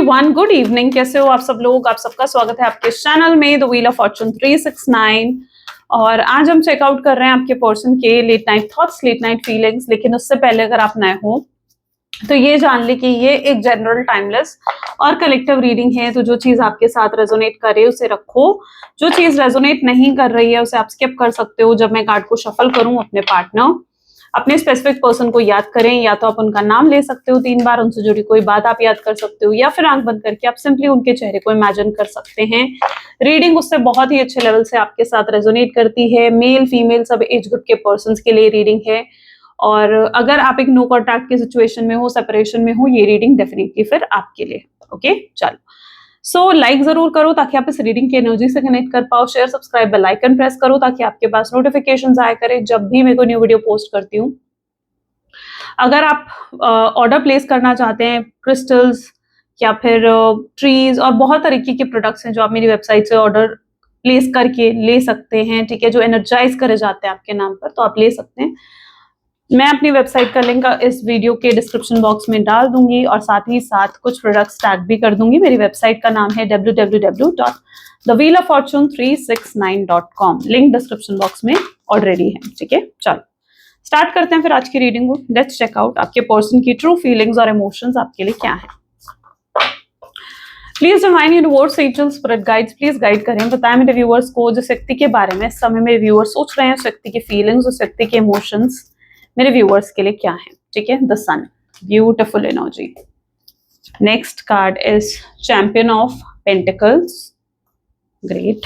Everyone, good evening. कैसे हो आप सब लोग? आप सबका स्वागत है आपके चैनल में द व्हील ऑफ फॉर्चून 369। और आज हम चेकआउट कर रहे हैं आपके पर्सन के late night thoughts, late night feelings. लेकिन उससे पहले अगर आप नए हो तो ये जान ले कि ये एक जनरल, टाइमलेस और कलेक्टिव रीडिंग है। तो जो चीज आपके साथ रेजोनेट करे उसे रखो, जो चीज रेजोनेट नहीं कर रही है उसे आप स्किप कर सकते हो। जब मैं कार्ड को शफल करूं, अपने पार्टनर, अपने स्पेसिफिक पर्सन को याद करें। या तो आप उनका नाम ले सकते हो 3 बार, उनसे जुड़ी कोई बात आप याद कर सकते हो, या फिर आंख बंद करके आप सिंपली उनके चेहरे को इमेजिन कर सकते हैं। रीडिंग उससे बहुत ही अच्छे लेवल से आपके साथ रेजोनेट करती है। मेल फीमेल सब एज ग्रुप के पर्सन के लिए रीडिंग है। और अगर आप एक नो कॉन्टैक्ट की सिचुएशन में हो, सेपरेशन में हो, ये रीडिंग डेफिनेटली फिर आपके लिए। ओके, चलो। सो लाइक जरूर करो ताकि आप इस रीडिंग की एनर्जी से कनेक्ट कर पाओ। Share, subscribe, bell icon press करो ताकि आपके पास नोटिफिकेशंस आया करे जब भी मैं कोई न्यू वीडियो पोस्ट करती हूँ। अगर आप ऑर्डर प्लेस करना चाहते हैं क्रिस्टल्स या फिर ट्रीज और बहुत तरीके के प्रोडक्ट्स हैं जो आप मेरी वेबसाइट से ऑर्डर प्लेस करके ले सकते हैं, ठीक है, जो एनर्जाइज करे जाते हैं आपके नाम पर, तो आप ले सकते हैं। मैं अपनी वेबसाइट का लिंक इस वीडियो के डिस्क्रिप्शन बॉक्स में डाल दूंगी और साथ ही साथ कुछ प्रोडक्ट्स टैग भी कर दूंगी। मेरी वेबसाइट का नाम है www.thewheeloffortune369.com। लिंक डिस्क्रिप्शन बॉक्स में ऑलरेडी है, ठीक है। चलो स्टार्ट करते हैं फिर आज की रीडिंग को। लेट्स चेक आउट आपके पर्सन की ट्रू फीलिंग्स और इमोशंस आपके लिए क्या है। Please divine universe, angels, spirit guides please guide करें, बताएं मेरे व्यूअर्स को जिस व्यक्ति के बारे में इस समय मेरे व्यूअर्स सोच रहे हैं, उस व्यक्ति की फीलिंग्स, उस व्यक्ति के इमोशंस मेरे व्यूअर्स के लिए क्या है, ठीक है। The sun, beautiful energy. Next card is champion of pentacles, great.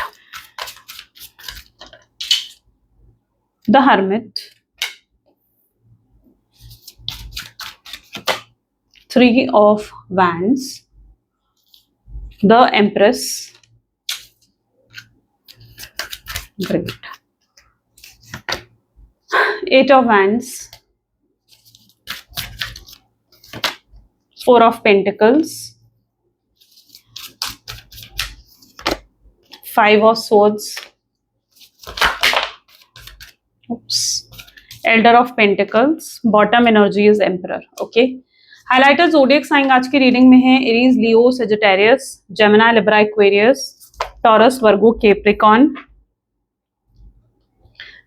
The hermit, 3 of Wands, the Empress, great. 8 of Wands, 4 of Pentacles, 5 of Swords, oops, Elder of Pentacles, bottom energy is Emperor, okay. Highlighter zodiac sign आज की reading में है Aries, Leo, Sagittarius, Gemini, Libra, Aquarius, Taurus, Virgo, Capricorn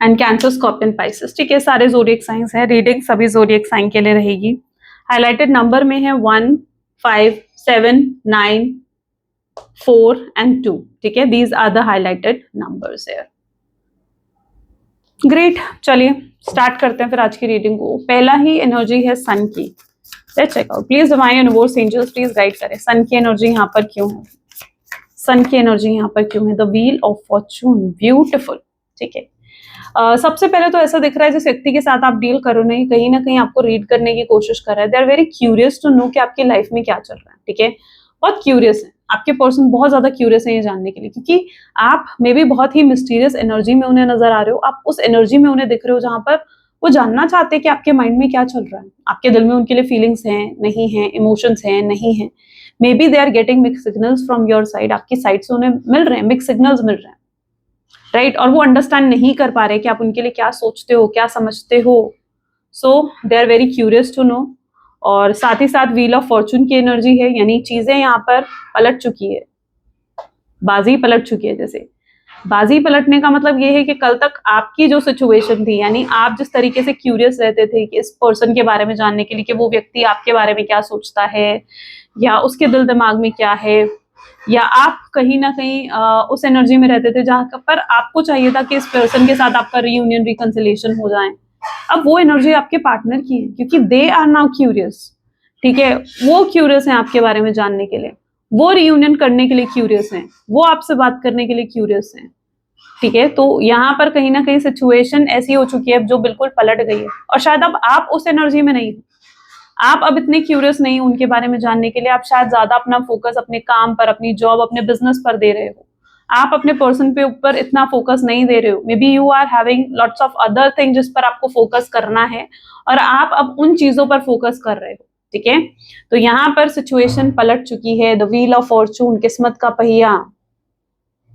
and Cancer, Scorpion, Pisces, ठीक है। सारे zodiac science हैं। Reading सभी zodiac sign के लिए रहेगी। हाइलाइटेड नंबर में है 1, 5, 7, 9, 4 एंड 2, ठीक है। These are the highlighted numbers here. Great, चलिए स्टार्ट करते हैं फिर आज की रीडिंग को। पहला ही एनर्जी है सन की। Let's check out. Please divine universe, angels please guide करें, सन की एनर्जी यहाँ पर क्यों है, सन की एनर्जी यहाँ पर क्यों है। The wheel of Fortune, beautiful, ठीक है। सबसे पहले तो ऐसा दिख रहा है जिस व्यक्ति के साथ आप डील करो नहीं, कहीं ना कहीं आपको रीड करने की कोशिश कर रहा है। They are very curious to know कि आपकी लाइफ में क्या चल रहा है, ठीक है। बहुत क्यूरियस है आपके पर्सन, बहुत ज्यादा क्यूरियस है ये जानने के लिए, क्योंकि आप मे बी बहुत ही मिस्टीरियस एनर्जी में उन्हें नजर आ रहे हो। आप उस एनर्जी में उन्हें दिख रहे हो जहां पर वो जानना चाहते हैं कि आपके माइंड में क्या चल रहा है, आपके दिल में उनके लिए फीलिंग्स हैं नहीं हैं, इमोशंस हैं नहीं हैं। May be they are getting mix signals from your side, आपकी साइड से उन्हें मिल रहे हैं, मिक्स सिग्नल्स मिल रहे हैं, राइट। और वो अंडरस्टैंड नहीं कर पा रहे कि आप उनके लिए क्या सोचते हो, क्या समझते हो। So they are very curious to know. और साथ ही साथ व्हील ऑफ फॉर्चून की एनर्जी है, यानी चीजें यहाँ पर पलट चुकी है, बाजी पलट चुकी है। जैसे बाजी पलटने का मतलब ये है कि कल तक आपकी जो सिचुएशन थी, यानी आप जिस तरीके से क्यूरियस रहते थे कि इस पर्सन के बारे में जानने के लिए कि वो व्यक्ति आपके बारे में क्या सोचता है या उसके दिल दिमाग में क्या है, या आप कहीं ना कहीं उस एनर्जी में रहते थे जहां पर आपको चाहिए था कि इस पर्सन के साथ आपका रीयूनियन, रिकंसिलिएशन हो जाए। अब वो एनर्जी आपके पार्टनर की है, क्योंकि दे आर नाउ क्यूरियस, ठीक है। वो क्यूरियस हैं आपके बारे में जानने के लिए, वो रीयूनियन करने के लिए क्यूरियस हैं, वो आपसे बात करने के लिए क्यूरियस हैं, ठीक है। तो यहाँ पर कहीं ना कहीं सिचुएशन ऐसी हो चुकी है जो बिल्कुल पलट गई है। और शायद अब आप उस एनर्जी में नहीं हो, आप अब इतने क्यूरियस नहीं हो उनके बारे में जानने के लिए। आप शायद ज्यादा अपना फोकस अपने काम पर, अपनी जॉब, अपने बिजनेस पर दे रहे हो। आप अपने पर्सन पे ऊपर इतना फोकस नहीं दे रहे हो। May B you are having lots of other thing जिस पर आपको फोकस करना है और आप अब उन चीजों पर फोकस कर रहे हो, ठीक है। तो यहाँ पर सिचुएशन पलट चुकी है। द व्हील ऑफ फॉर्चून, किस्मत का पहिया,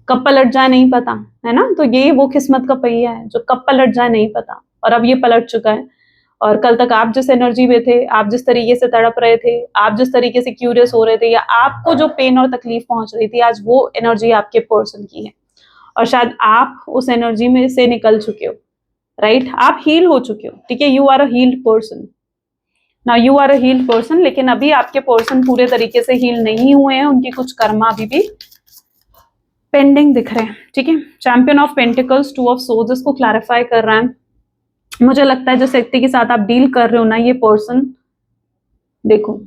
कब पलट जाए नहीं पता, है ना। तो ये वो किस्मत का पहिया है जो कब पलट जाए नहीं पता, और अब ये पलट चुका है। और कल तक आप जिस एनर्जी में थे, आप जिस तरीके से तड़प रहे थे, आप जिस तरीके से क्यूरियस हो रहे थे, या आपको जो पेन और तकलीफ पहुंच रही थी, आज वो एनर्जी आपके पर्सन की है और शायद आप उस एनर्जी में से निकल चुके हो, राइट? आप हील हो चुके हो, ठीक है? You are a healed person. Now you are a healed person, लेकिन अभी आपके पर्सन पूरे तरीके से हील नहीं हुए हैं, उनकी कुछ कर्मा अभी भी पेंडिंग दिख रहे हैं, ठीक है? Champion of pentacles, two of swords इसको क्लैरिफाई कर रहा है। मुझे लगता है जिस व्यक्ति के साथ आप डील कर रहे हो ना, ये पर्सन, देखो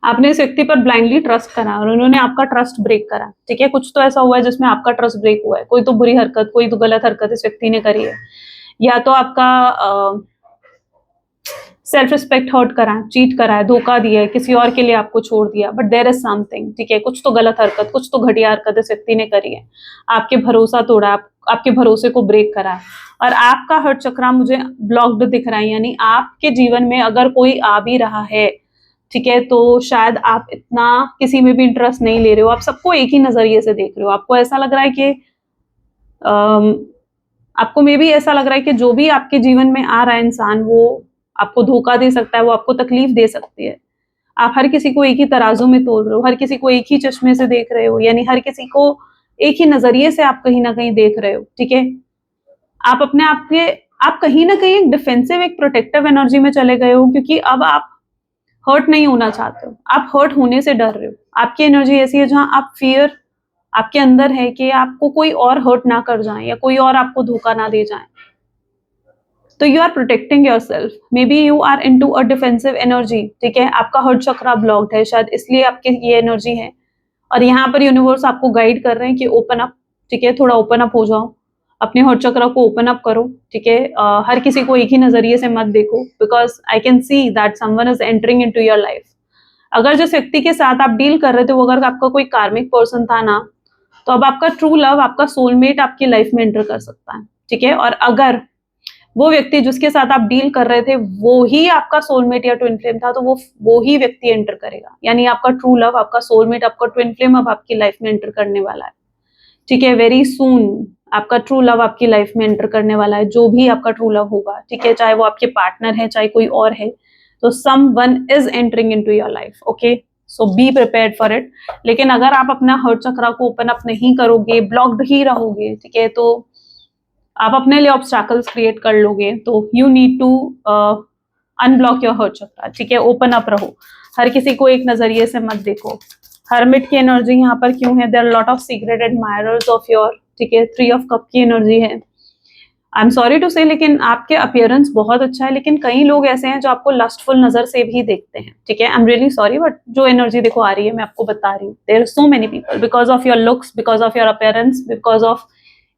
आपने इस व्यक्ति पर ब्लाइंडली ट्रस्ट करा और उन्होंने आपका ट्रस्ट ब्रेक करा, ठीक है? कुछ तो ऐसा हुआ है जिसमें आपका ट्रस्ट ब्रेक हुआ है, कोई तो बुरी हरकत, कोई तो गलत हरकत इस व्यक्ति ने करी है, या तो आपका सेल्फ रिस्पेक्ट हर्ट करा है, चीट करा है, धोखा दिया है, किसी और के लिए आपको छोड़ दिया, बट देयर इज समथिंग, ठीक है? कुछ तो गलत हरकत, कुछ तो घटिया हरकत इस व्यक्ति ने करी है, आपके भरोसा तोड़ा, आपके भरोसे को ब्रेक करा है और आपका हर्ट चक्रा मुझे ब्लॉक्ड दिख रहा है। यानी आपके जीवन में अगर कोई आ भी रहा है, ठीक है, तो शायद आप इतना किसी में भी इंटरेस्ट नहीं ले रहे हो, आप सबको एक ही नजरिए से देख रहे हो। आपको ऐसा लग रहा है कि आपको मे बी ऐसा लग रहा है कि जो भी आपके जीवन में आ रहा है इंसान, वो आपको धोखा दे सकता है, वो आपको तकलीफ दे सकती है। आप हर किसी को एक ही तराजू में तोल रहे हो, हर किसी को एक ही चश्मे से देख रहे हो, यानी हर किसी को एक ही नजरिए से आप कहीं ना कहीं देख रहे हो, ठीक है? आप अपने आप के, आप कहीं ना कहीं एक डिफेंसिव, एक प्रोटेक्टिव एनर्जी में चले गए हो, क्योंकि अब आप हर्ट नहीं होना चाहते हो, आप हर्ट होने से डर रहे हो। आपकी एनर्जी ऐसी है जहां आप फियर आपके अंदर है कि आपको कोई और हर्ट ना कर जाए या कोई और आपको धोखा ना दे जाए। तो you are protecting yourself, may be you are into a defensive energy, ठीक है? आपका हर्ट चक्रा ब्लॉक्ड है, शायद इसलिए आपके ये एनर्जी है। और यहाँ पर यूनिवर्स आपको गाइड कर रहे हैं कि ओपन अप, ठीक है? थोड़ा ओपन अप हो जाओ, अपने हर्ट चक्र को ओपन अप करो, ठीक है? हर किसी को एक ही नजरिए से मत देखो, because I can see that someone is entering into your life. अगर जिस व्यक्ति के साथ आप डील कर रहे थे वो अगर आपका कोई कार्मिक पर्सन था ना, तो अब आपका ट्रू लव, आपका सोलमेट आपकी लाइफ में एंटर कर सकता है, ठीक है? और अगर वो व्यक्ति जिसके साथ आप डील कर रहे थे वो ही आपका सोलमेट या ट्विन फ्लेम था, तो वो ही व्यक्ति एंटर करेगा। यानी आपका ट्रू लव, आपका सोलमेट, आपका ट्विन फ्लेम अब आपकी लाइफ में एंटर करने वाला है, ठीक है? वेरी सून आपका ट्रू लव आपकी लाइफ में एंटर करने वाला है, जो भी आपका ट्रू लव होगा, ठीक है? चाहे वो आपके पार्टनर है, चाहे कोई और है, तो someone is entering into your life, okay? So be prepared for it. लेकिन अगर आप अपना हर्ट चक्रा को ओपन अप नहीं करोगे, ब्लॉक्ड ही रहोगे, ठीक है, तो आप अपने लिए ऑब्स्टैकल्स क्रिएट कर लोगे। तो you need to unblock your heart chakra, ठीक है? ओपन अप रहो, हर किसी को एक नजरिए से मत देखो। हर्मिट की एनर्जी यहाँ पर क्यों है? There are lot of secret admirers of your, ठीक है? 3 ऑफ कप की एनर्जी है। आई एम सॉरी टू से, लेकिन आपके अपीयरेंस बहुत अच्छा है, लेकिन कई लोग ऐसे हैं जो आपको लस्टफुल नजर से भी देखते हैं, ठीक है? I am really sorry, but जो एनर्जी देखो आ रही है मैं आपको बता रही हूँ। There are so many people, because of your looks, because of your appearance, because of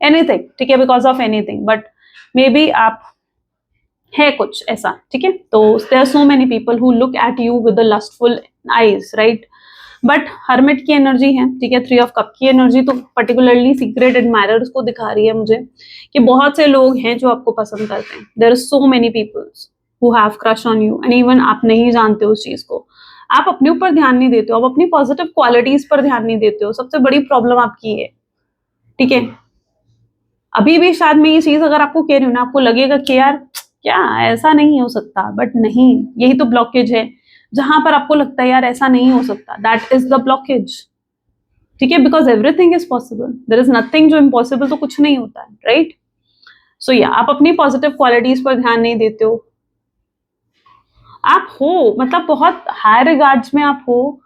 anything, ठीक है? Because of anything, but maybe आप है कुछ ऐसा, ठीक है? तो there are so many people who look at you with the lustful eyes, right? But hermit की एनर्जी है, ठीक है? 3 ऑफ कप की एनर्जी तो पर्टिकुलरली सीक्रेट एडमायरर्स को दिखा रही है मुझे कि बहुत से लोग हैं जो आपको पसंद करते हैं। There are so many peoples who have crush on you, and even आप नहीं जानते उस चीज को। आप अपने ऊपर ध्यान नहीं देते हो, आप अपनी पॉजिटिव क्वालिटीज पर ध्यान नहीं देते हो, सबसे बड़ी प्रॉब्लम आपकी है, ठीक है? अभी भी शायद मैं ये चीज अगर आपको कह रही हूँ ना, आपको लगेगा कि यार क्या ऐसा नहीं हो सकता, बट नहीं, यही तो ब्लॉकेज है। जहां पर आपको लगता है यार ऐसा नहीं हो सकता, दैट इज द ब्लॉकेज, ठीक है? Because everything is possible, there is nothing जो इम्पॉसिबल, तो कुछ नहीं होता है, राइट? सो या आप अपनी पॉजिटिव क्वालिटीज पर ध्यान नहीं देते हो। आप हो, मतलब बहुत हाई रिगार्ड्स में आप हो,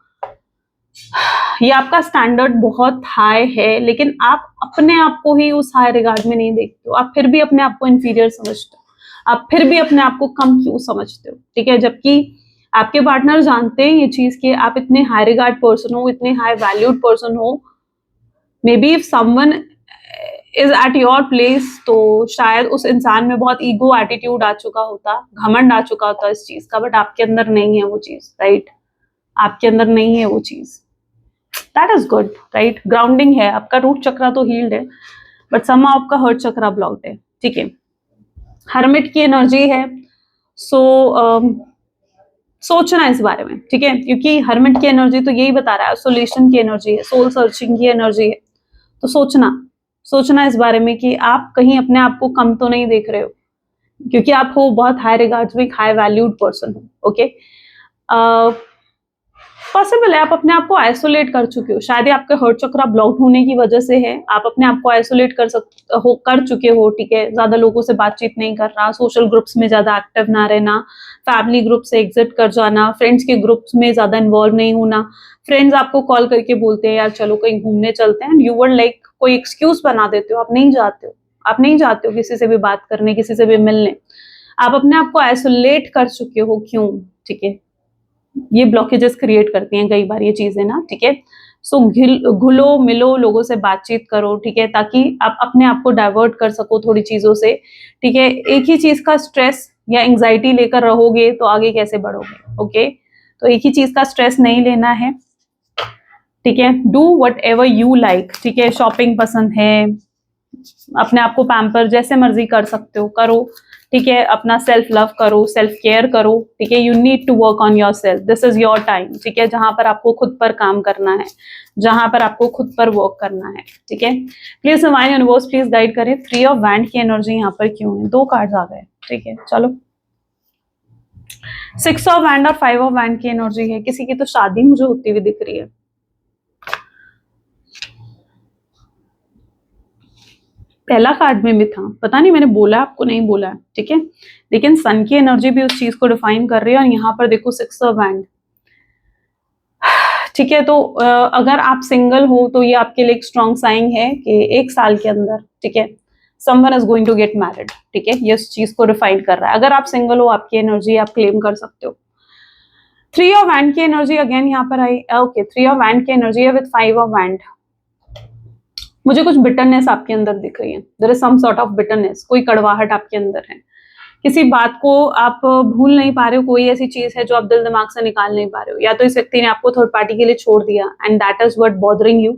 ये आपका स्टैंडर्ड बहुत हाई है, लेकिन आप अपने आप को ही उस हाई रिगार्ड में नहीं देखते हो। आप फिर भी अपने आप को इंफीरियर समझते हो, आप फिर भी अपने आप को कम क्यों समझते हो, ठीक है? जबकि आपके पार्टनर जानते हैं ये चीज कि आप इतने हाई रिगार्ड पर्सन हो, इतने हाई वैल्यूड पर्सन हो। May B if someone is at your place, तो शायद उस इंसान में बहुत ईगो एटीट्यूड आ चुका होता, घमंड आ चुका होता इस चीज का, बट आपके अंदर नहीं है वो चीज, राइट? आपके अंदर नहीं है वो चीज, that is good, right? Grounding है, आपका रूट चक्रा तो हील्ड है, बट समा आपका हर्ट चक्रा ब्लॉक्ड है, ठीक है? हर्मिट की एनर्जी है, सो सोचना इस बारे में, ठीक है? क्योंकि हर्मिट की एनर्जी तो यही बता रहा है, सोल्यूशन की एनर्जी है, सोल सर्चिंग की एनर्जी है। तो सोचना इस बारे में कि आप कहीं अपने आप को कम तो नहीं देख रहे हो, क्योंकि आप हो बहुत हाई रिगार्ड्स में, हाई वैल्यूड पर्सन हो। ओके, पॉसिबल है आप अपने आप को आइसोलेट कर चुके हो, शायद ये आपके हर्ट चक्रा ब्लॉक होने की वजह से है। आप अपने आप को आइसोलेट कर चुके हो, ठीक है। ज्यादा लोगों से बातचीत नहीं करना, सोशल ग्रुप्स में ज्यादा एक्टिव ना रहना, फैमिली ग्रुप से एग्जिट कर जाना, फ्रेंड्स के ग्रुप्स में ज्यादा इन्वॉल्व नहीं होना। फ्रेंड्स आपको कॉल करके बोलते हैं यार चलो कहीं घूमने चलते हैं, यू वर लाइक कोई एक्सक्यूज बना देते हो, आप नहीं जाते हो। आप नहीं जाते हो किसी से भी बात करने, किसी से भी मिलने। आप अपने आप को आइसोलेट कर चुके हो, क्यों? ठीक है, ये ब्लॉकेजेस क्रिएट करती हैं कई बार ये चीजें ना, ठीक है। सो घुलो मिलो, लोगों से बातचीत करो, ठीक है, ताकि आप अपने आप को डाइवर्ट कर सको थोड़ी चीजों से, ठीक है। एक ही चीज का स्ट्रेस या एंग्जाइटी लेकर रहोगे तो आगे कैसे बढ़ोगे? ओके, तो एक ही चीज का स्ट्रेस नहीं लेना है, ठीक है। Do what ever you like, ठीक है। शॉपिंग पसंद है, अपने आप को पैम्पर जैसे मर्जी कर सकते हो, करो, ठीक है। अपना सेल्फ लव करो, सेल्फ केयर करो, ठीक है। You need to work on yourself, this is your time, ठीक है, जहां पर आपको खुद पर काम करना है, जहां पर आपको खुद पर वर्क करना है, ठीक है। Please divine universe please guide करें, 3 ऑफ वैंड की एनर्जी यहाँ पर क्यों है? 2 कार्ड्स आ गए, ठीक है। चलो, 6 ऑफ वैंड और 5 ऑफ वैंड की एनर्जी है। किसी की तो शादी मुझे होती हुई दिख रही है। पहला कार्ड में भी था, पता नहीं मैंने बोला आपको, नहीं बोला, ठीक है। लेकिन सन की एनर्जी भी उस चीज को डिफाइन कर रही है। और यहाँ पर देखो 6 ऑफ वैंड, ठीक है। तो अगर आप सिंगल हो तो ये आपके लिए एक स्ट्रॉन्ग साइन है कि 1 साल के अंदर, ठीक है, someone is going to get married, ठीक है। ये उस चीज को डिफाइन कर रहा है। अगर आप सिंगल हो, आपकी एनर्जी आप क्लेम कर सकते हो। 3 ऑफ वैंड की एनर्जी अगेन यहाँ पर आई। ओके, 3 ऑफ वैंड की एनर्जी है विद 5 ऑफ वैंड। मुझे कुछ बिटरनेस आपके अंदर दिख रही है, there is some sort of bitterness, कोई कड़वाहट आपके अंदर है। किसी बात को आप भूल नहीं पा रहे हो, कोई ऐसी चीज है जो आप दिल दिमाग से निकाल नहीं पा रहे हो, या तो इस व्यक्ति ने आपको थर्ड पार्टी के लिए छोड़ दिया and that is what bothering you,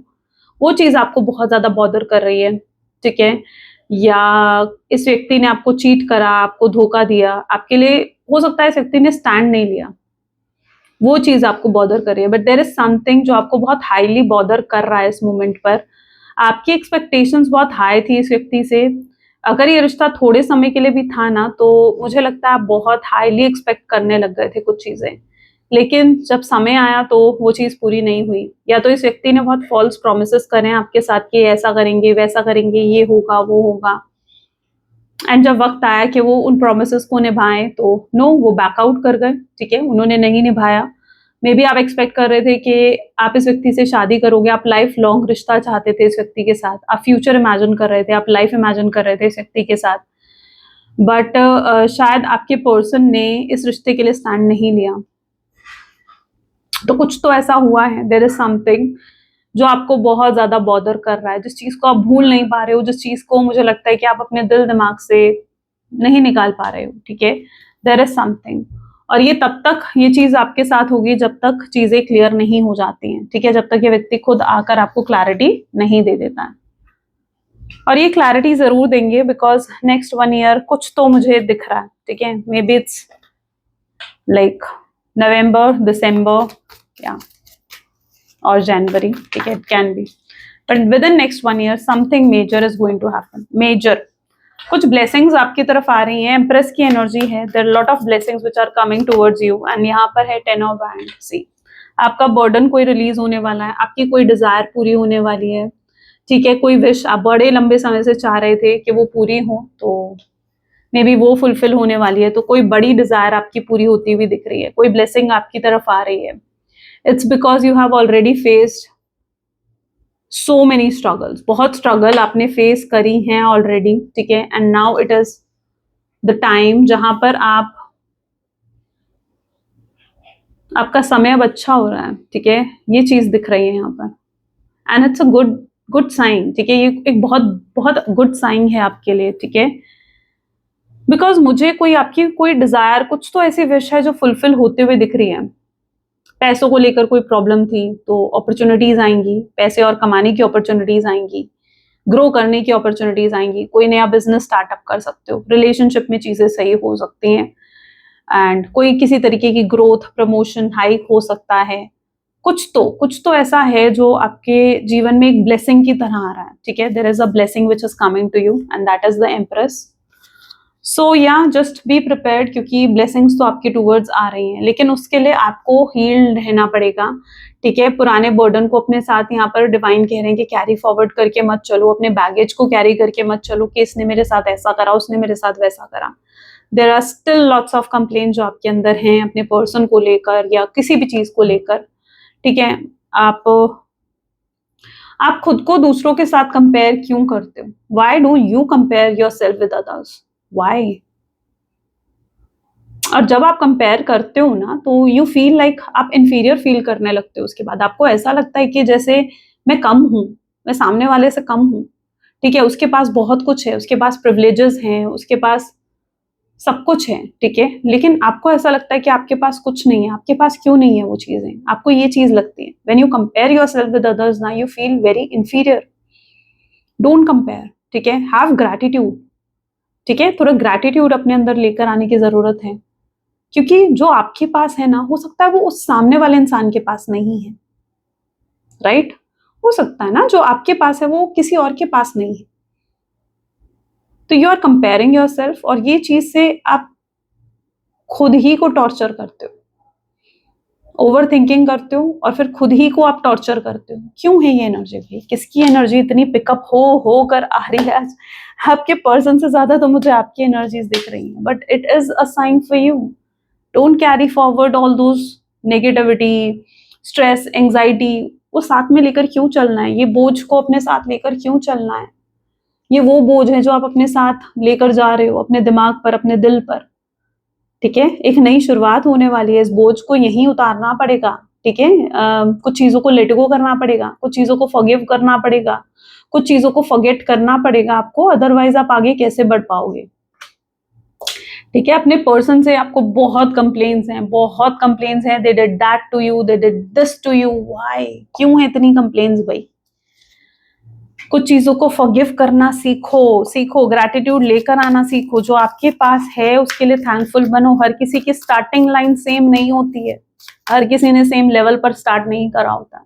वो चीज आपको बहुत ज्यादा बॉदर कर रही है, ठीक है। या इस व्यक्ति ने आपको चीट करा, आपको धोखा दिया, आपके लिए हो सकता है इस व्यक्ति ने स्टैंड नहीं लिया, वो चीज आपको बॉदर कर रही है। बट देयर इज समथिंग जो आपको बहुत हाईली बॉदर कर रहा है इस मोमेंट पर। आपकी एक्सपेक्टेशंस बहुत हाई थी इस व्यक्ति से। अगर ये रिश्ता थोड़े समय के लिए भी था ना, तो मुझे लगता है आप बहुत हाईली एक्सपेक्ट करने लग गए थे कुछ चीजें, लेकिन जब समय आया तो वो चीज पूरी नहीं हुई। या तो इस व्यक्ति ने बहुत फॉल्स प्रोमिसेस करे हैं आपके साथ कि ऐसा करेंगे, वैसा करेंगे, ये होगा, वो होगा, एंड जब वक्त आया कि वो उन प्रोमिसेस को निभाएं तो नो, वो बैकआउट कर गए, ठीक है, उन्होंने नहीं निभाया। मे बी आप एक्सपेक्ट कर रहे थे कि आप इस व्यक्ति से शादी करोगे, आप लाइफ लॉन्ग रिश्ता चाहते थे इस व्यक्ति के साथ, आप फ्यूचर इमेजिन कर रहे थे, आप लाइफ इमेजिन कर रहे थे इस व्यक्ति के साथ। बट शायद आपके पर्सन ने इस रिश्ते के लिए स्टैंड नहीं लिया। तो कुछ तो ऐसा हुआ है, देयर इज समथिंग जो आपको बहुत ज्यादा बॉदर कर रहा है, जिस चीज को आप भूल नहीं पा रहे हो, जिस चीज को मुझे लगता है कि आप अपने दिल दिमाग से नहीं निकाल पा रहे हो, ठीक है। देयर इज समथिंग, और ये तब तक ये चीज आपके साथ होगी जब तक चीजें क्लियर नहीं हो जाती हैं, ठीक है, जब तक ये व्यक्ति खुद आकर आपको क्लैरिटी नहीं दे देता है। और ये क्लैरिटी जरूर देंगे बिकॉज नेक्स्ट 1 ईयर कुछ तो मुझे दिख रहा है, ठीक है। Maybe it's like November, दिसंबर या और जनवरी, ठीक है, it can be, but within next 1 year something major is going to happen. Major कुछ ब्लेसिंग्स आपकी तरफ आ रही हैं, एम्प्रेस की एनर्जी है, there lot of blessings which are coming towards you, and यहाँ पर है 10 ऑफ वैंड। सी, आपका बर्डन कोई रिलीज होने वाला है, आपकी कोई डिजायर पूरी होने वाली है, ठीक है। कोई विश आप बड़े लंबे समय से चाह रहे थे कि वो पूरी हो, तो मे बी वो फुलफिल होने वाली है। तो कोई बड़ी डिजायर आपकी पूरी होती हुई दिख रही है, कोई ब्लेसिंग आपकी तरफ आ रही है। It's because you have already faced so many struggles, बहुत स्ट्रगल आपने फेस करी हैं ऑलरेडी, ठीक है, and now it is the time जहां पर आपका समय अब अच्छा हो रहा है, ठीक है। ये चीज दिख रही है यहाँ पर, and it's a good sign, ठीक है। ये एक बहुत बहुत गुड साइन है आपके लिए, ठीक है। बिकॉज मुझे कोई आपकी कोई डिजायर, कुछ तो ऐसी विश है जो फुलफिल होते हुए दिख रही है। पैसों को लेकर कोई प्रॉब्लम थी तो अपॉर्चुनिटीज आएंगी, पैसे और कमाने की अपॉर्चुनिटीज आएंगी, ग्रो करने की अपॉर्चुनिटीज आएंगी, कोई नया बिजनेस स्टार्टअप कर सकते हो, रिलेशनशिप में चीजें सही हो सकती हैं, एंड कोई किसी तरीके की ग्रोथ, प्रमोशन, हाइक हो सकता है। कुछ तो ऐसा है जो आपके जीवन में एक ब्लेसिंग की तरह आ रहा है, ठीक है। There is a blessing which is coming to you and that is the empress. So yeah just be prepared, क्योंकि ब्लेसिंग्स तो आपके टूवर्ड्स आ रही हैं, लेकिन उसके लिए आपको हील रहना पड़ेगा, ठीक है। पुराने बर्डन को अपने साथ यहाँ पर डिवाइन कह रहे हैं कि कैरी फॉरवर्ड करके मत चलो, अपने बैगेज को कैरी करके मत चलो कि इसने मेरे साथ ऐसा करा, उसने मेरे साथ वैसा करा। There are still lots of complain जो आपके अंदर हैं अपने पर्सन को लेकर या किसी भी चीज को लेकर, ठीक है। आप खुद को दूसरों के साथ कंपेयर क्यों करते हो? Why do you compare yourself with others? Why? और जब आप कंपेयर करते हो ना, तो यू फील लाइक आप इंफीरियर फील करने लगते हो। उसके बाद आपको ऐसा लगता है कि जैसे मैं कम हूं, मैं सामने वाले से कम हूं, ठीक है। उसके पास बहुत कुछ है, उसके पास प्रिविलेजेस हैं, उसके पास सब कुछ है, ठीक है, लेकिन आपको ऐसा लगता है कि आपके पास कुछ नहीं है। आपके पास क्यों नहीं है वो चीजें? आपको ये चीज लगती है। When you compare yourself with others ना, you feel very inferior. Don't compare, ठीक है। हैव ग्रैटिट्यूड, ठीक है। थोड़ा ग्रैटिट्यूड अपने अंदर लेकर आने की जरूरत है, क्योंकि जो आपके पास है ना, हो सकता है वो उस सामने वाले इंसान के पास नहीं है, राइट? हो सकता है ना जो आपके पास है वो किसी और के पास नहीं है। तो यू आर कंपेयरिंग योरसेल्फ, और ये चीज से आप खुद ही को टॉर्चर करते हो, ओवर थिंकिंग करते हो, और फिर खुद ही को आप टॉर्चर करते हो। क्यों है ये एनर्जी भाई? किसकी एनर्जी इतनी पिकअप हो कर आ रही है आज? आपके पर्सन से ज्यादा तो मुझे आपकी एनर्जीज दिख रही हैं, but it is a sign for you. Don't carry forward all those negativity, stress, anxiety. वो साथ में लेकर क्यों चलना है? ये बोझ को अपने साथ लेकर क्यों चलना है? ये वो बोझ है जो आप अपने साथ लेकर जा रहे हो, अपने दिमाग पर, अपने दिल पर, ठीक है। एक नई शुरुआत होने वाली है, इस बोझ को यहीं उतारना पड़ेगा, ठीक है। कुछ चीजों को लेट गो करना पड़ेगा, कुछ चीजों को फॉरगिव करना पड़ेगा, कुछ चीजों को फॉरगेट करना पड़ेगा आपको, अदरवाइज आप आगे कैसे बढ़ पाओगे, ठीक है। अपने पर्सन से आपको बहुत कंप्लेन्स हैं, बहुत कंप्लेन्स हैं। They did that to you, they did this to you. Why? क्यों है इतनी कंप्लेन्स भाई? कुछ चीजों को फॉरगिव करना सीखो, सीखो, ग्रैटिट्यूड लेकर आना सीखो। जो आपके पास है उसके लिए थैंकफुल बनो। हर किसी की स्टार्टिंग लाइन सेम नहीं होती है, हर किसी ने सेम लेवल पर स्टार्ट नहीं करा होता।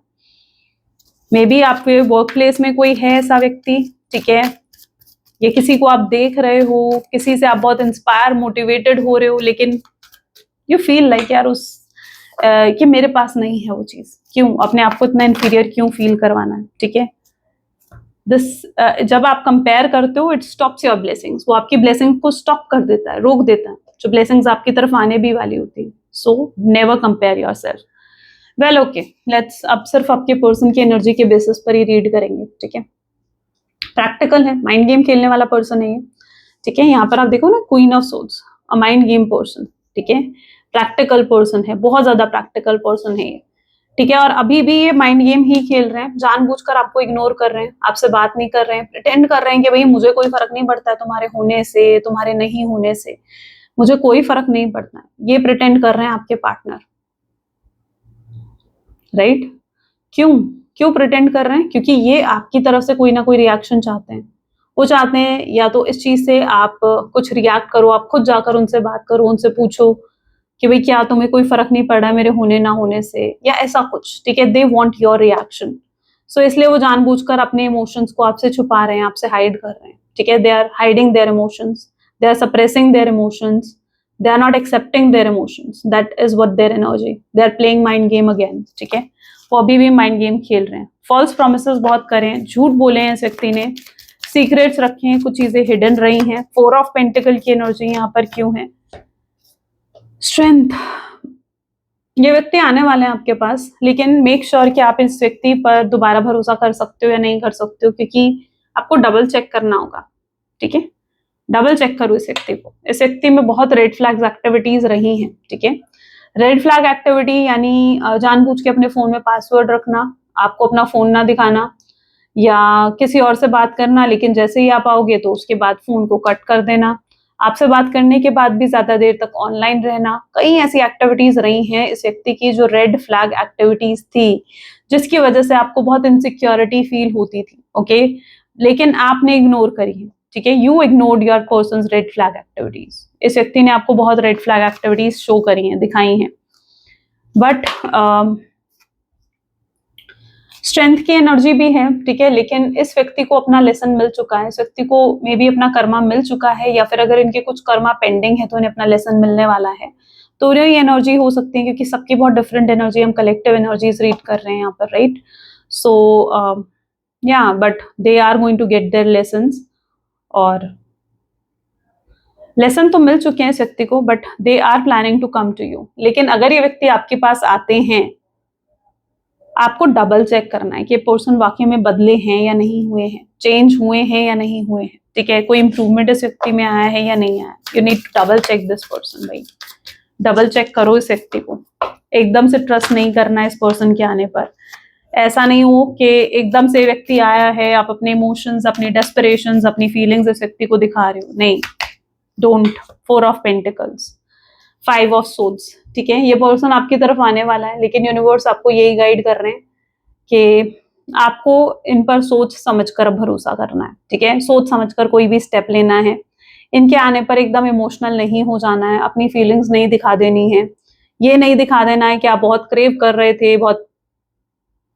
मे बी आपके वर्क प्लेस में कोई है ऐसा व्यक्ति, ठीक है, ये किसी को आप देख रहे हो, किसी से आप बहुत इंस्पायर, मोटिवेटेड हो रहे हो, लेकिन यू फील लाइक यार कि मेरे पास नहीं है वो चीज। क्यों अपने आप को इतना इंफीरियर क्यों फील करवाना है, ठीक है। जब आप कंपेयर करते हो, इट स्टॉप्स योर ब्लेसिंग्स। वो आपकी ब्लेसिंग को स्टॉप कर देता है, रोक देता है, जो ब्लेसिंग्स आपकी तरफ आने भी वाली होती है। So never compare yourself. Well okay, let's अब सिर्फ आपके पर्सन की एनर्जी के बेसिस पर ही रीड करेंगे, ठीक है। प्रैक्टिकल है, माइंड गेम खेलने वाला पर्सन है ये, ठीक है। यहाँ पर आप देखो ना, queen of swords, a mind game person, ठीक है। प्रैक्टिकल पर्सन है, बहुत ज्यादा प्रैक्टिकल पर्सन है ये, ठीक है। और अभी भी ये माइंड गेम ही खेल रहे हैं, जानबूझकर आपको इग्नोर कर रहे हैं, आपसे बात नहीं कर रहे हैं, प्रिटेंड कर रहे हैं कि भाई मुझे कोई फर्क नहीं पड़ता है तुम्हारे होने से, तुम्हारे नहीं होने से, मुझे कोई फर्क नहीं पड़ता है। ये प्रिटेंड कर रहे हैं आपके पार्टनर, राइट? क्यों क्यों प्रिटेंड कर रहे हैं? क्योंकि ये आपकी तरफ से कोई ना कोई रिएक्शन चाहते हैं। वो चाहते हैं या तो इस चीज से आप कुछ रिएक्ट करो, आप खुद जाकर उनसे बात करो, उनसे पूछो कि भाई क्या तुम्हें कोई फर्क नहीं पड़ रहा है मेरे होने ना होने से, या ऐसा कुछ, ठीक है। दे वांट योर रिएक्शन, सो इसलिए वो जानबूझकर अपने इमोशंस को आपसे छुपा रहे हैं, आपसे हाइड कर रहे हैं, ठीक है। They are hiding their emotions, they are suppressing their emotions, they are not accepting their emotions. That is what their energy, they are playing mind game again, ठीक है। वो अभी भी माइंड गेम खेल रहे हैं। फॉल्स प्रोमिसेस बहुत करे हैं, झूठ बोले हैं इस व्यक्ति ने, सीक्रेट्स रखे हैं, कुछ चीजें हिडन रही हैं। 4 ऑफ पेंटिकल की एनर्जी यहाँ पर क्यों है? स्ट्रेंथ। ये व्यक्ति आने वाले हैं आपके पास, लेकिन मेक श्योर कि आप इस व्यक्ति पर दोबारा भरोसा कर सकते हो या नहीं कर सकते हो, क्योंकि आपको डबल चेक करना होगा, ठीक है। डबल चेक करो इस व्यक्ति को। इस व्यक्ति में बहुत रेड फ्लैग्स एक्टिविटीज रही हैं, ठीक है। रेड फ्लैग एक्टिविटी यानी जानबूझ के अपने फोन में पासवर्ड रखना, आपको अपना फोन ना दिखाना, या किसी और से बात करना, लेकिन जैसे ही आप आओगे तो उसके बाद फोन को कट कर देना, आपसे बात करने के बाद भी ज्यादा देर तक ऑनलाइन रहना। कई ऐसी एक्टिविटीज रही हैं इस व्यक्ति की जो रेड फ्लैग एक्टिविटीज थी, जिसकी वजह से आपको बहुत इनसिक्योरिटी फील होती थी, ओके, लेकिन आपने इग्नोर करी है, ठीक है। You ignored your persons red flag activities. इस व्यक्ति ने आपको बहुत रेड फ्लैग एक्टिविटीज शो करी हैं, दिखाई हैं, बट स्ट्रेंथ की एनर्जी भी है, ठीक है, लेकिन इस व्यक्ति को अपना लेसन मिल चुका है, इस व्यक्ति को मे बी अपना कर्मा मिल चुका है, या फिर अगर इनके कुछ कर्मा पेंडिंग है तो इन्हें अपना लेसन मिलने वाला है। तो ये एनर्जी हो सकती है, क्योंकि सबकी बहुत डिफरेंट एनर्जी, हम कलेक्टिव एनर्जीज रीड कर रहे हैं यहाँ पर, राइट। सो या but they are going to get their lessons, और लेसन तो मिल चुके हैं इस व्यक्ति को, but they are planning to come to you. लेकिन अगर ये व्यक्ति आपके पास आते हैं, आपको डबल चेक करना है कि पर्सन वाकई में बदले हैं या नहीं हुए हैं, चेंज हुए हैं या नहीं हुए हैं, ठीक है, कोई इंप्रूवमेंट इस व्यक्ति में आया है या नहीं आया। You need to double check this person, भाई डबल चेक करो इस व्यक्ति को। एकदम से ट्रस्ट नहीं करना है इस पर्सन के आने पर। ऐसा नहीं हो कि एकदम से व्यक्ति आया है, आप अपने इमोशंस, अपनी डेस्परेशंस, अपनी फीलिंग्स इस व्यक्ति को दिखा रहे हो, नहीं, don't. 4 of pentacles, 5 of swords, ठीक है, ये पर्सन आपकी तरफ आने वाला है, लेकिन यूनिवर्स आपको यही गाइड कर रहे हैं कि आपको इन पर सोच समझकर भरोसा करना है, ठीक है, सोच समझकर कोई भी स्टेप लेना है। इनके आने पर एकदम इमोशनल नहीं हो जाना है, अपनी फीलिंग्स नहीं दिखा देनी है, ये नहीं दिखा देना है कि आप बहुत क्रेव कर रहे थे, बहुत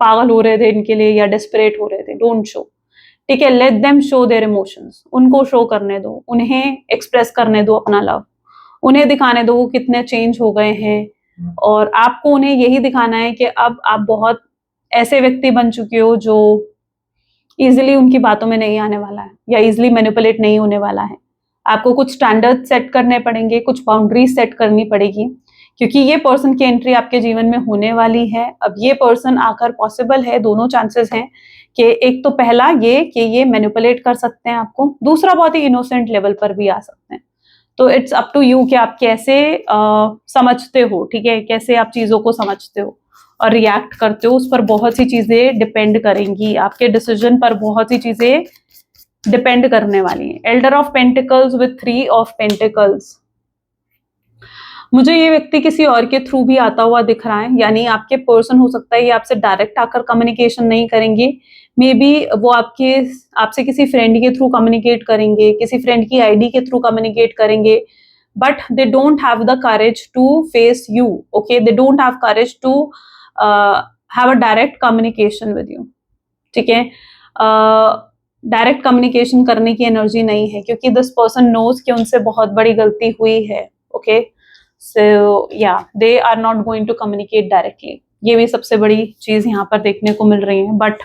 पागल हो रहे थे इनके लिए या डेस्परेट हो रहे थे। डोंट शो, ठीक है, let them show their emotions, उनको शो करने दो, उन्हें एक्सप्रेस करने दो अपना लव, उन्हें दिखाने दो वो कितने चेंज हो गए हैं। और आपको उन्हें यही दिखाना है कि अब आप बहुत ऐसे व्यक्ति बन चुके हो जो इजीली उनकी बातों में नहीं आने वाला है, या इजीली मैनिपुलेट नहीं होने वाला है। आपको कुछ स्टैंडर्ड सेट करने पड़ेंगे, कुछ बाउंड्रीज सेट करनी पड़ेगी, क्योंकि ये पर्सन की एंट्री आपके जीवन में होने वाली है। अब ये पर्सन आकर पॉसिबल है, दोनों चांसेस हैं कि एक तो पहला ये कि ये मैनिपुलेट कर सकते हैं आपको, दूसरा बहुत ही इनोसेंट लेवल पर भी आ सकते हैं। तो इट्स अप टू यू कि आप कैसे समझते हो, ठीक है, कैसे आप चीजों को समझते हो और रिएक्ट करते हो, उस पर बहुत सी चीजें डिपेंड करेंगी, आपके डिसीजन पर बहुत सी चीजें डिपेंड करने वाली हैं। Elder of pentacles with 3 of pentacles, मुझे ये व्यक्ति किसी और के थ्रू भी आता हुआ दिख रहा है, यानी आपके पर्सन हो सकता है ये आपसे डायरेक्ट आकर कम्युनिकेशन नहीं करेंगे, मे बी वो आपसे किसी फ्रेंड के थ्रू कम्युनिकेट करेंगे, किसी फ्रेंड की आईडी के थ्रू कम्युनिकेट करेंगे, but they don't have the courage to face you, okay, they don't have courage to have a direct communication with you, ठीक है, डायरेक्ट कम्युनिकेशन करने की एनर्जी नहीं है, क्योंकि दिस पर्सन नोज कि उनसे बहुत बड़ी गलती हुई है, ओके, सो या they are not going to communicate directly. ये भी सबसे बड़ी चीज यहाँ पर देखने को मिल रही है। बट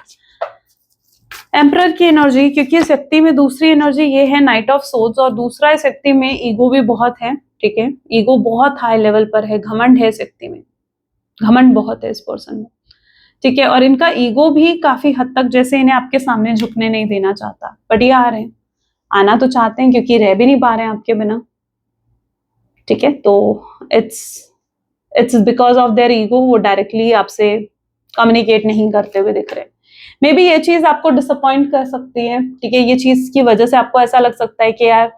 एम्परर की एनर्जी, क्योंकि इस व्यक्ति में दूसरी एनर्जी ये है नाइट ऑफ सोर्ड्स, और दूसरा इस व्यक्ति में ईगो भी बहुत है, ठीक है, ईगो बहुत हाई लेवल पर है, घमंड है इस व्यक्ति में, घमंड बहुत है इस पर्सन में, ठीक है, और इनका ईगो भी काफी हद तक जैसे इन्हें आपके सामने झुकने नहीं देना चाहता, बट ये आ रहे हैं, आना तो चाहते हैं क्योंकि रह भी नहीं पा रहे हैं आपके बिना, ठीक है, तो it's because of their ego, वो डायरेक्टली आपसे कम्युनिकेट नहीं करते हुए दिख रहे। मे बी ये चीज आपको डिसअपॉइंट कर सकती है, ठीक है, ये चीज की वजह से आपको ऐसा लग सकता है कि यार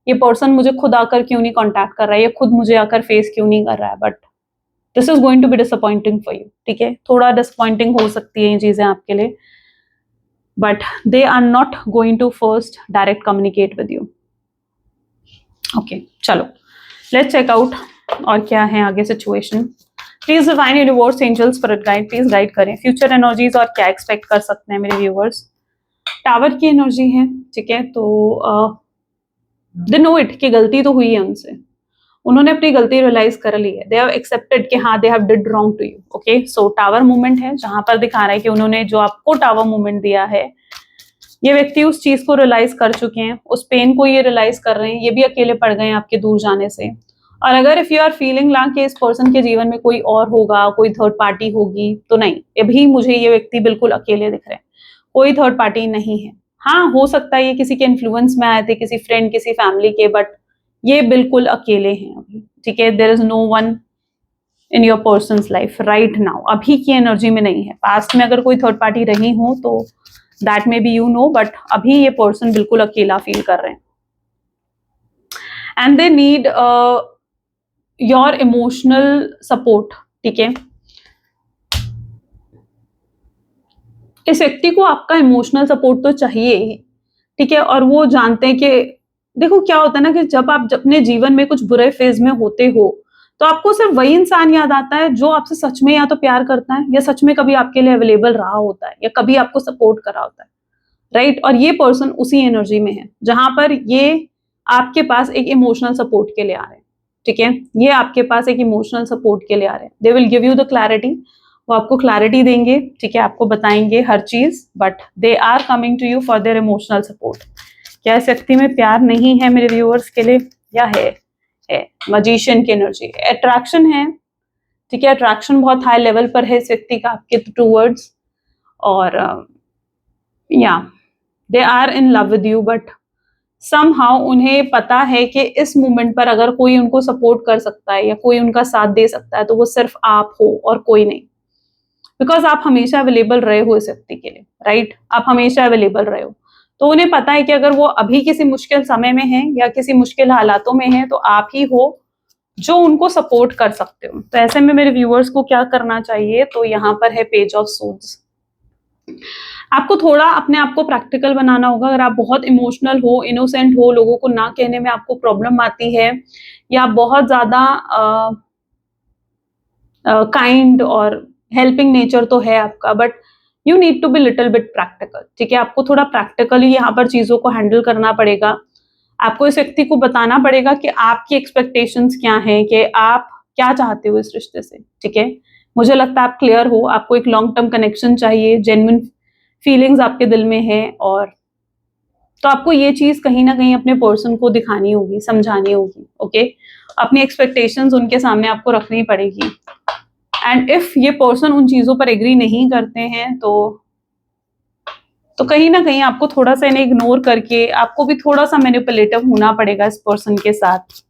ये पर्सन मुझे खुद आकर क्यों नहीं कांटेक्ट कर रहा है, ये खुद मुझे आकर फेस क्यों नहीं कर रहा है, but this is going to be disappointing for you, ठीक है, थोड़ा डिसअपॉइंटिंग हो सकती है ये चीजें आपके लिए, but they are not going to first direct communicate with you. Okay, चलो लेट्स चेक आउट और क्या है आगे situation. Please divine universe angels spirit guide, please guide करें फ्यूचर एनर्जीज और क्या एक्सपेक्ट कर सकते हैं मेरे व्यूअर्स। टावर की एनर्जी है, ठीक है, तो दे नो इट कि गलती तो हुई है उनसे, उन्होंने अपनी गलती रियलाइज कर ली है, दे हैव एक्सेप्टेड कि हाँ they have did wrong to you, okay. So tower movement है जहां पर दिखा रहा है कि उन्होंने जो आपको टावर मूवमेंट दिया है, ये व्यक्ति उस चीज को रियलाइज कर चुके हैं, उस पेन को ये रियलाइज कर रहे हैं, ये भी अकेले पड़ गए हैं आपके दूर जाने से। और अगर इफ यू आर फीलिंग ला कि इस पर्सन के जीवन में कोई और होगा, कोई थर्ड पार्टी होगी, तो नहीं, अभी मुझे ये व्यक्ति बिल्कुल अकेले दिख रहे हैं, कोई थर्ड पार्टी नहीं है। हाँ, हो सकता है ये किसी के इन्फ्लुएंस में आए थे, किसी फ्रेंड, किसी फैमिली के, बट ये बिल्कुल अकेले हैं अभी, ठीक है, there is no one in your persons life right now, अभी की एनर्जी में नहीं है। पास्ट में अगर कोई थर्ड पार्टी रही हो तो that may be you know, but अभी ये पर्सन बिल्कुल अकेला फील कर रहे हैं, and they need your emotional support, ठीक है, इस व्यक्ति को आपका इमोशनल सपोर्ट तो चाहिए ही, ठीक है, और वो जानते हैं कि देखो क्या होता है ना कि जब आप अपने जीवन में कुछ बुरे फेज में होते हो तो आपको सिर्फ वही इंसान याद आता है जो आपसे सच में या तो प्यार करता है या सच में कभी आपके लिए अवेलेबल रहा होता है या कभी आपको सपोर्ट करा होता है, राइट? और ये पर्सन उसी एनर्जी में है जहां पर ये आपके पास एक इमोशनल सपोर्ट के लिए आ रहे हैं, ठीक है? ये आपके पास एक इमोशनल सपोर्ट के लिए आ रहे हैं। They will give you the clarity, वो आपको क्लैरिटी देंगे, ठीक है? आपको बताएंगे हर चीज, but they are coming to you for their emotional support. क्या इस व्यक्ति में प्यार नहीं है मेरे व्यूअर्स के लिए, या है? मजिशियन की एनर्जी, अट्रैक्शन है, ठीक है? अट्रैक्शन बहुत हाई लेवल पर है इस व्यक्ति का आपके टूवर्ड्स, और या they are in love with you, but somehow उन्हें पता है कि इस मोमेंट पर अगर कोई उनको सपोर्ट कर सकता है या कोई उनका साथ दे सकता है तो वो सिर्फ आप हो और कोई नहीं, बिकॉज आप हमेशा अवेलेबल रहे हो इस व्यक्ति के लिए, राइट? आप हमेशा अवेलेबल रहे हो, तो उन्हें पता है कि अगर वो अभी किसी मुश्किल समय में है या किसी मुश्किल हालातों में है तो आप ही हो जो उनको सपोर्ट कर सकते हो। तो ऐसे में मेरे व्यूअर्स को क्या करना चाहिए, तो यहाँ पर है पेज ऑफ सूट्स। आपको थोड़ा अपने आप को प्रैक्टिकल बनाना होगा। अगर आप बहुत इमोशनल हो, इनोसेंट हो, लोगों को ना कहने में आपको प्रॉब्लम आती है, या बहुत ज्यादा काइंड और हेल्पिंग नेचर तो है आपका, but you need to be little bit practical, ठीक है? आपको थोड़ा प्रैक्टिकली यहाँ पर चीजों को हैंडल करना पड़ेगा। आपको इस व्यक्ति को बताना पड़ेगा कि आपकी एक्सपेक्टेशंस क्या हैं, कि आप क्या चाहते हो इस रिश्ते से, ठीक है? मुझे लगता है आप क्लियर हो, आपको एक लॉन्ग टर्म कनेक्शन चाहिए, जेन्युइन फीलिंग्स आपके दिल में है, और तो आपको ये चीज कहीं ना कहीं अपने पर्सन को दिखानी होगी, समझानी होगी, ओके? अपनी एक्सपेक्टेशंस उनके सामने आपको रखनी पड़ेगी, एंड इफ ये पर्सन उन चीजों पर एग्री नहीं करते हैं तो कहीं ना कहीं आपको थोड़ा सा इन्हें इग्नोर करके आपको भी थोड़ा सा मैनिपुलेटिव होना पड़ेगा इस पर्सन के साथ,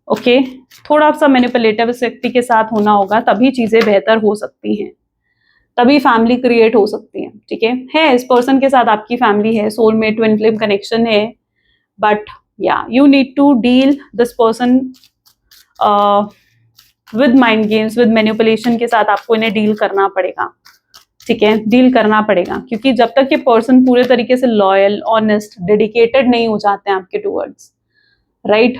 ओके? थोड़ा सा मैनिपुलेटिव इस व्यक्ति के साथ होना होगा, तभी चीजें बेहतर हो सकती हैं, तभी फैमिली क्रिएट हो सकती है, ठीक है? इस पर्सन के साथ आपकी फैमिली है, सोलमेट, ट्विन फ्लेम कनेक्शन है, बट या you need to deal this person with mind games, with manipulation के साथ आपको इन्हें डील करना पड़ेगा, ठीक है? डील करना पड़ेगा, क्योंकि जब तक ये पर्सन पूरे तरीके से लॉयल, ऑनेस्ट, डेडिकेटेड नहीं हो जाते हैं आपके टूवर्ड्स, राइट?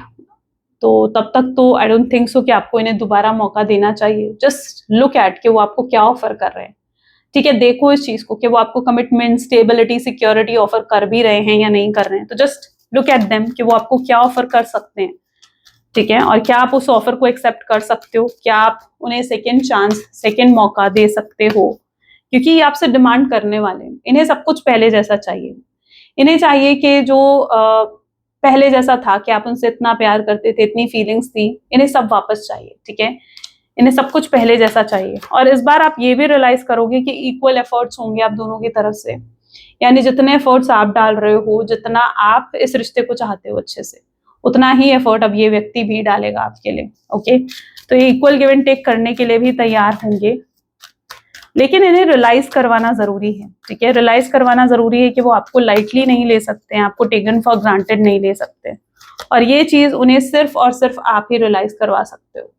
तो तब तक तो आई डोंट थिंक सो कि आपको इन्हें दोबारा मौका देना चाहिए। जस्ट लुक एट कि वो आपको क्या ऑफर कर रहे हैं, ठीक है? देखो इस चीज को कि वो आपको कमिटमेंट, स्टेबिलिटी, सिक्योरिटी ऑफर कर भी रहे हैं या नहीं कर रहे हैं। तो जस्ट लुक एट देम कि वो आपको क्या ऑफर कर सकते हैं, ठीक है? और क्या आप उस ऑफर को एक्सेप्ट कर सकते हो? क्या आप उन्हें सेकेंड चांस, सेकेंड मौका दे सकते हो? क्योंकि ये आपसे डिमांड करने वाले हैं। इन्हें सब कुछ पहले जैसा चाहिए। इन्हें चाहिए कि जो पहले जैसा था, कि आप उनसे इतना प्यार करते थे, इतनी फीलिंग्स थी, इन्हें सब वापस चाहिए, ठीक है? इन्हें सब कुछ पहले जैसा चाहिए। और इस बार आप ये भी रियलाइज करोगे कि इक्वल एफर्ट्स होंगे आप दोनों की तरफ से, यानी जितने एफर्ट्स आप डाल रहे हो, जितना आप इस रिश्ते को चाहते हो अच्छे से, उतना ही एफर्ट अब ये व्यक्ति भी डालेगा आपके लिए, ओके? तो ये इक्वल गिव एंड टेक करने के लिए भी तैयार होंगे, लेकिन इन्हें रियलाइज करवाना जरूरी है, ठीक है? रियलाइज करवाना जरूरी है कि वो आपको लाइटली नहीं ले सकते हैं, आपको टेकन फॉर ग्रांटेड नहीं ले सकते, और ये चीज उन्हें सिर्फ और सिर्फ आप ही रियलाइज करवा सकते हो।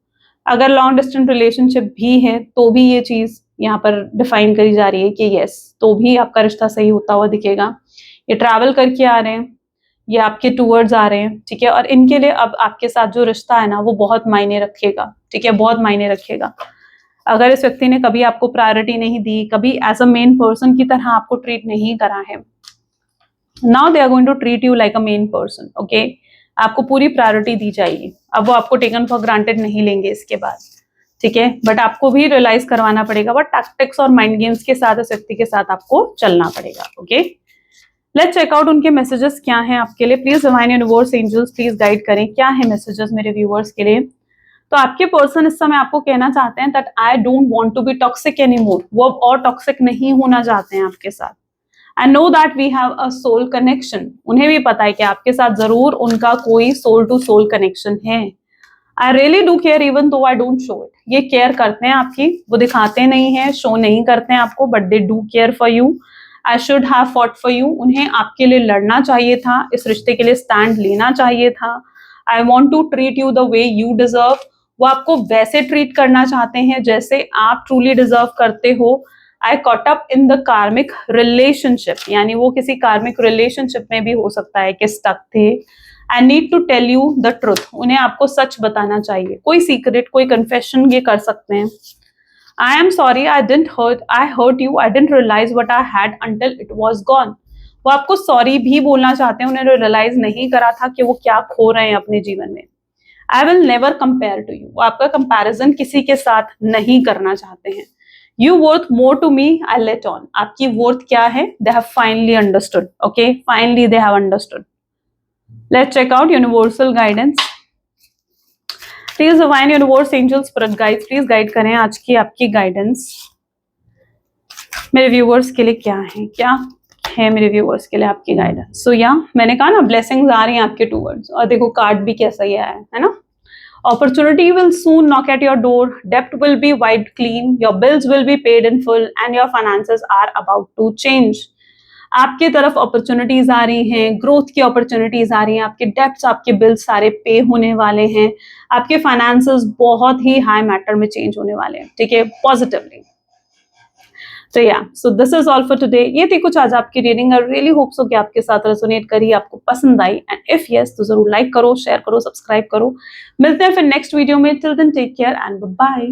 अगर लॉन्ग डिस्टेंस रिलेशनशिप भी है तो भी ये चीज यहाँ पर डिफाइन करी जा रही है कि यस, तो भी आपका रिश्ता सही होता हुआ दिखेगा। ये ट्रैवल करके आ रहे हैं, ये आपके टूवर्ड्स आ रहे हैं, ठीक है? और इनके लिए अब आपके साथ जो रिश्ता है ना, वो बहुत मायने रखेगा, ठीक है? बहुत मायने रखेगा। अगर इस व्यक्ति ने कभी आपको प्रायोरिटी नहीं दी, कभी एज अ मेन पर्सन की तरह आपको ट्रीट नहीं करा है, now they are going to treat you like a main person, okay? आपको पूरी प्रायोरिटी दी जाएगी। अब वो आपको टेकन फॉर ग्रांटेड नहीं लेंगे इसके बाद, ठीक है? बट आपको भी रियलाइज करवाना पड़ेगा, बट टैक्टिक्स और माइंड गेम्स के साथ इस व्यक्ति के साथ आपको चलना पड़ेगा, ओके? लेट्स चेक आउट उनके मैसेजेस क्या हैं आपके लिए। Please divine universe, angels please guide करें, क्या है मैसेजेस मेरे व्यूअर्स के लिए। तो आपके पर्सन इस समय आपको कहना चाहते हैं that I don't want to be toxic anymore, वो और टॉक्सिक नहीं होना चाहते हैं आपके साथ। I know that we have a soul connection, उन्हें भी पता है कि आपके साथ जरूर उनका कोई सोल टू सोल कनेक्शन है। I really do care even though I don't show it, ये केयर करते हैं आपकी, वो दिखाते नहीं है, शो नहीं करते हैं आपको, but they do care for you. I should have fought for you, उन्हें आपके लिए लड़ना चाहिए था, इस रिश्ते के लिए स्टैंड लेना चाहिए था। I want to treat you the way you deserve, वो आपको वैसे ट्रीट करना चाहते हैं जैसे आप ट्रूली डिजर्व करते हो। आई कॉट अप इन द कार्मिक रिलेशनशिप, यानी वो किसी कार्मिक रिलेशनशिप में भी हो सकता है कि स्टक थे, I need to tell you the truth, उन्हें आपको सच बताना चाहिए, कोई सीक्रेट, कोई कन्फेशन ये कर सकते हैं। I am sorry, I hurt you, I didn't realise what I had until it was gone. वो आपको सॉरी भी बोलना चाहते हैं, उन्हें रियलाइज नहीं करा था कि वो क्या खो रहे हैं अपने जीवन में। I will never compare to you, वो आपका कंपैरिजन किसी के साथ नहीं करना चाहते हैं। You worth more to me, I let on, आपकी वर्थ क्या है, they have finally understood, okay, finally they have understood. Let's check out universal guidance. Please divine universe angels spirit guides please guide करें आज की आपकी guidance मेरे viewers के लिए क्या है मेरे व्यूअर्स के लिए आपकी गाइडेंस। सो या मैंने कहा ना ब्लेसिंग्स आ रही हैं आपके टूवर्ड्स, और देखो कार्ड भी कैसा ही आया है ना। Opportunity will soon knock at your door, debt will be wiped clean, your bills will be paid in full and your finances are about to change. आपके तरफ अपॉर्चुनिटीज आ रही हैं, ग्रोथ की अपॉर्चुनिटीज आ रही हैं, आपके डेब्ट्स, आपके बिल्स सारे पे होने वाले हैं, आपके फाइनेंसेस बहुत ही हाई मैटर में चेंज होने वाले हैं, ठीक है, पॉजिटिवली। तो या so this is all for today. ये थी कुछ आज आपकी reading. I really hope so कि आपके साथ रेजोनेट करी, आपको पसंद आई, एंड इफ यस तो जरूर लाइक करो, शेयर करो, सब्सक्राइब करो। मिलते हैं फिर नेक्स्ट वीडियो में। Till then take care and bye bye.